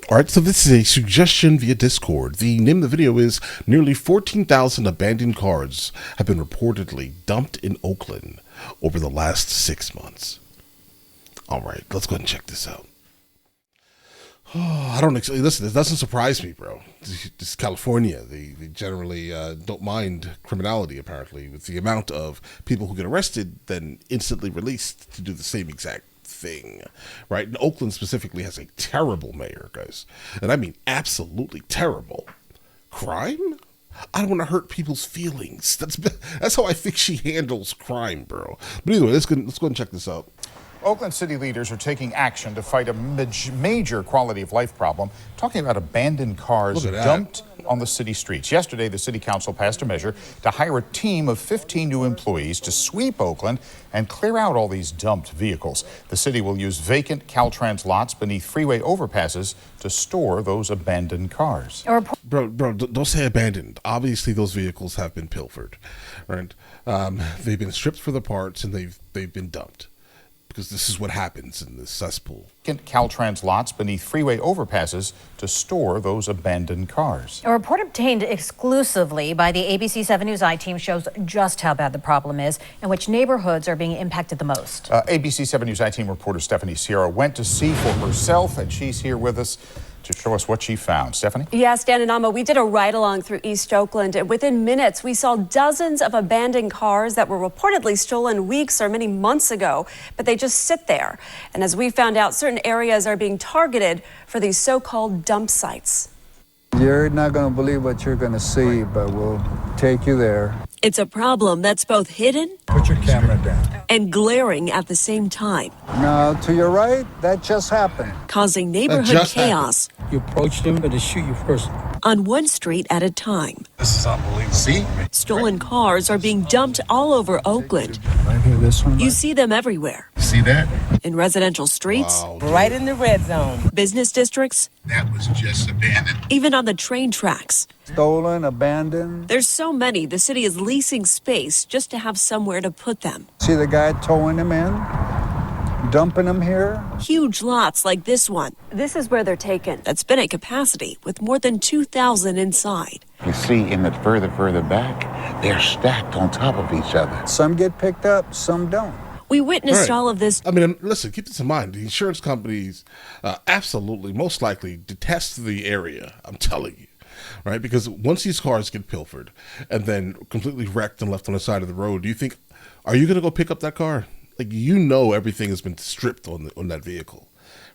All right, so this is a suggestion via Discord. The name of the video is nearly 14,000 abandoned cars have been reportedly dumped in Oakland over the last 6 months. All right, let's go ahead and check this out. Oh, I don't listen. It doesn't surprise me, bro. This is California. They generally don't mind criminality. Apparently, with the amount of people who get arrested, then instantly released to do the same exact thing, right? And Oakland specifically has a terrible mayor, guys, and I mean absolutely terrible. Crime? I don't want to hurt people's feelings. That's how I think she handles crime, bro. But anyway, let's go and check this out. Oakland city leaders are taking action to fight a major quality of life problem, talking about abandoned cars dumped on the city streets. Yesterday, the city council passed a measure to hire a team of 15 new employees to sweep Oakland and clear out all these dumped vehicles. The city will use vacant Caltrans lots beneath freeway overpasses to store those abandoned cars. Bro, don't say abandoned. Obviously, those vehicles have been pilfered, right? They've been stripped for the parts and they've been dumped. Because this is what happens in this cesspool. Caltrans lots beneath freeway overpasses to store those abandoned cars. A report obtained exclusively by the ABC 7 News I-Team shows just how bad the problem is and which neighborhoods are being impacted the most. ABC 7 News I-Team reporter Stephanie Sierra went to see for herself, and she's here with us to show us what she found. Stephanie? Yes, Dan and Amma, we did a ride-along through East Oakland, and within minutes, we saw dozens of abandoned cars that were reportedly stolen weeks or many months ago, but they just sit there. And as we found out, certain areas are being targeted for these so-called dump sites. You're not going to believe what you're going to see, but we'll take you there. It's a problem that's both hidden Put your camera down. and glaring at the same time. Now, to your right, that just happened. Causing neighborhood chaos. You approach them, but they shoot you first. On one street at a time. This is unbelievable. See? Stolen cars are being dumped all over Oakland. Right here, this one. You see them everywhere. See that? In residential streets. Wow, Right in the red zone. Business districts. That was just abandoned. Even on the train tracks. Stolen, abandoned. There's so many, the city is leasing space just to have somewhere to put them. See the guy towing them in, dumping them here. Huge lots like this one. This is where they're taken. That's been at capacity with more than 2,000 inside. You see in the further back, they're stacked on top of each other. Some get picked up, some don't. We witnessed all of this. I mean, listen, keep this in mind. The insurance companies absolutely, most likely, detest the area. I'm telling you. Right? Because once these cars get pilfered and then completely wrecked and left on the side of the road, do you think, are you going to go pick up that car? Like, you know, everything has been stripped on that vehicle,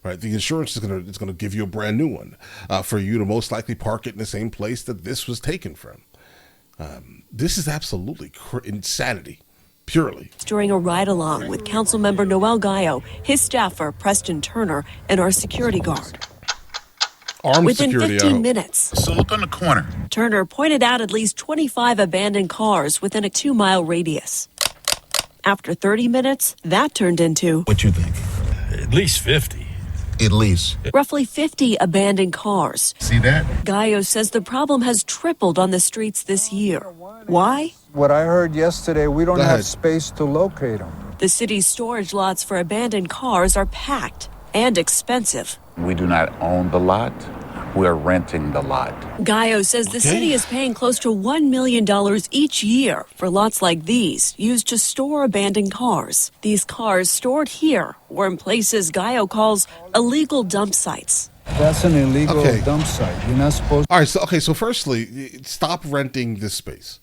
right? The insurance is going to give you a brand new one for you to most likely park it in the same place that this was taken from. This is absolutely insanity. Purely. During a ride-along with Councilmember Noel Gallo, his staffer, Preston Turner, and our security guard. Armed Within security, 15 minutes, So look on the corner. Turner pointed out at least 25 abandoned cars within a 2-mile radius. After 30 minutes, that turned into What you think? At least 50. At least. roughly 50 abandoned cars. See that? Gallo says the problem has tripled on the streets this year. Why? What I heard yesterday, we don't Go have ahead. space to locate them. The city's storage lots for abandoned cars are packed and expensive. We do not own the lot. We're renting the lot. Gallo says the city is paying close to $1 million each year for lots like these used to store abandoned cars. These cars stored here or in places Gallo calls illegal dump sites. That's an illegal dump site. You're not supposed to. All right, so firstly, stop renting this space.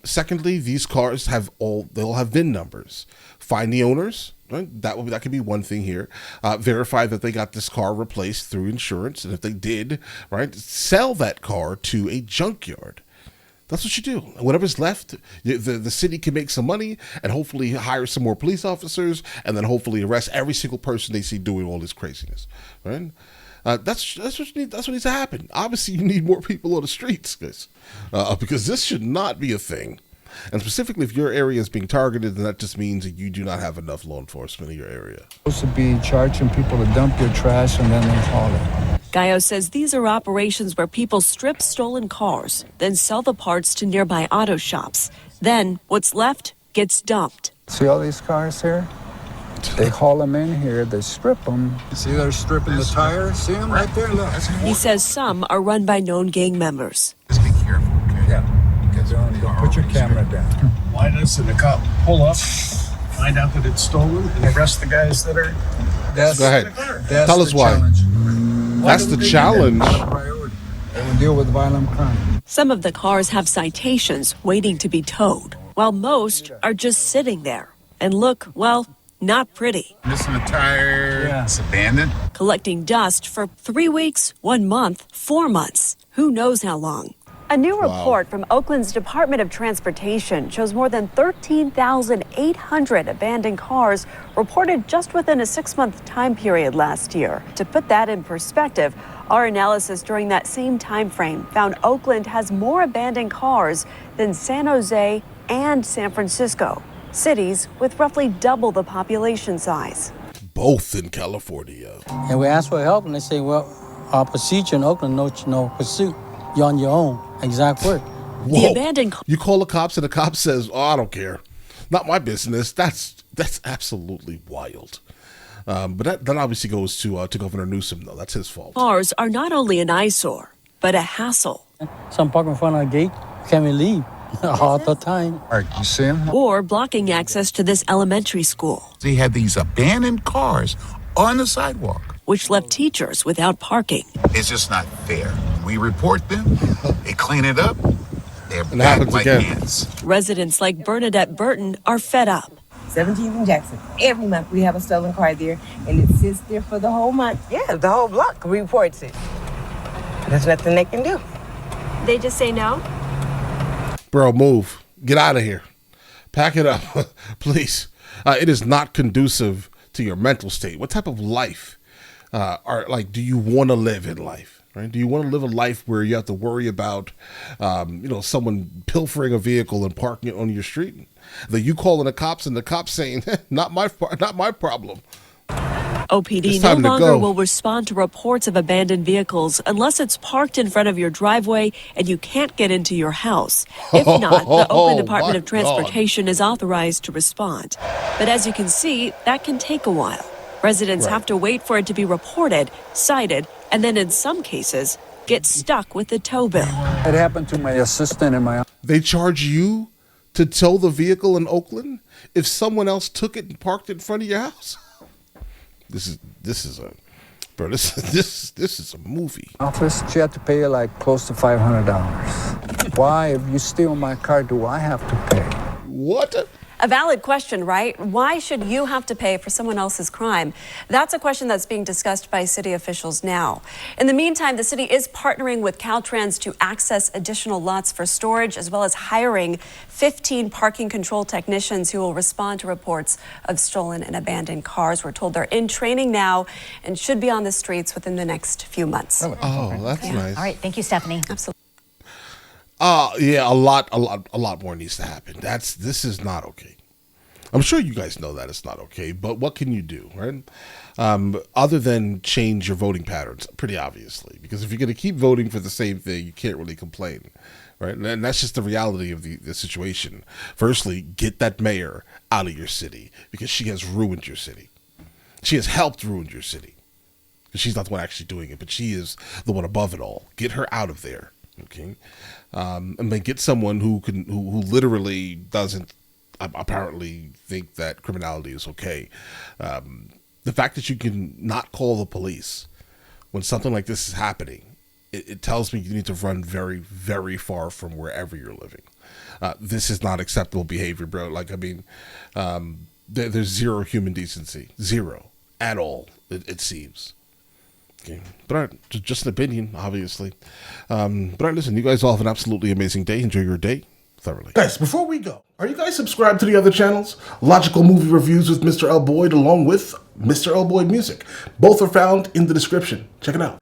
Secondly, these cars they'll have VIN numbers. Find the owners. Right? That could be one thing here. Verify that they got this car replaced through insurance, and if they did, right, sell that car to a junkyard. That's what you do. Whatever's left, the city can make some money and hopefully hire some more police officers, and then hopefully arrest every single person they see doing all this craziness. Right? That's what you need. That's what needs to happen. Obviously, you need more people on the streets, guys, because this should not be a thing. And specifically, if your area is being targeted, then that just means that you do not have enough law enforcement in your area. Supposed to be charging people to dump your trash and then they haul it. Gallo says these are operations where people strip stolen cars, then sell the parts to nearby auto shops. Then what's left gets dumped. See all these cars here? shocked. They haul them in here, they strip them. See, they're stripping the tires. See them right there? Look. He says some are run by known gang members. Just be careful, okay? Yeah. Put your camera down. Why doesn't the cop pull up, find out that it's stolen, and arrest the guys that are... That's, Go ahead. That's Tell us why. challenge. That's the challenge. Priority. They will deal with violent crime. Some of the cars have citations waiting to be towed, while most are just sitting there and look, well, not pretty. Missing a tire. Yeah. It's abandoned. Collecting dust for 3 weeks, 1 month, 4 months, who knows how long. A new report from Oakland's Department of Transportation shows more than 13,800 abandoned cars reported just within a 6-month time period last year. To put that in perspective, our analysis during that same time frame found Oakland has more abandoned cars than San Jose and San Francisco, cities with roughly double the population size. Both in California. And we ask for help, and they say, well, our procedure in Oakland, no pursuit. You're on your own. Exact word. Whoa. The abandoned You call the cops and the cop says, "Oh, I don't care. Not my business." That's absolutely wild. But that obviously goes to Governor Newsom, though. That's his fault. cars are not only an eyesore, but a hassle. Some park in front of our gate, can't even leave all the time. All right, you see them? Or blocking access to this elementary school, They had these abandoned cars on the sidewalk. which left teachers without parking. It's just not fair. We report them, they clean it up, they're it back happens like again. ants. Residents like Bernadette Burton are fed up. 17th and Jackson. Every month we have a stolen car there, and it sits there for the whole month. Yeah, the whole block reports it. There's nothing they can do. They just say no? Bro, move. Get out of here. Pack it up, please. It is not conducive to your mental state. What type of life do you want to live in life? Right? Do you want to live a life where you have to worry about, someone pilfering a vehicle and parking it on your street? That you calling the cops and the cops saying, not my problem. OPD It's no time to longer go. will respond to reports of abandoned vehicles unless it's parked in front of your driveway and you can't get into your house. If not, the Oakland Department my of Transportation is authorized to respond. But as you can see, that can take a while. Residents Right. have to wait for it to be reported, cited, and then in some cases, get stuck with the tow bill. It happened to my assistant in my They charge you to tow the vehicle in Oakland if someone else took it and parked it in front of your house. This is a movie. office. She had to pay like close to $500. Why, if you steal my car, do I have to pay? What? A valid question, right? Why should you have to pay for someone else's crime? That's a question that's being discussed by city officials now. In the meantime, the city is partnering with Caltrans to access additional lots for storage, as well as hiring 15 parking control technicians who will respond to reports of stolen and abandoned cars. We're told they're in training now and should be on the streets within the next few months. Oh, that's nice. All right. Thank you, Stephanie. Absolutely. Yeah, a lot more needs to happen. This is not okay. I'm sure you guys know that it's not okay, but what can you do, right? Other than change your voting patterns, pretty obviously, because if you're going to keep voting for the same thing, you can't really complain, right? And that's just the reality of the situation. Firstly, get that mayor out of your city because she has ruined your city. She has helped ruin your city because she's not the one actually doing it, but she is the one above it all. Get her out of there, okay? And then get someone who literally doesn't apparently think that criminality is okay. The fact that you can not call the police when something like this is happening, it tells me you need to run very, very far from wherever you're living. This is not acceptable behavior, bro. There's zero human decency, zero at all. It seems. Okay. But just an opinion, obviously. But listen, you guys all have an absolutely amazing day. Enjoy your day thoroughly. Guys, before we go, are you guys subscribed to the other channels? Logical Movie Reviews with Mr. L. Boyd along with Mr. L. Boyd Music. Both are found in the description. Check it out.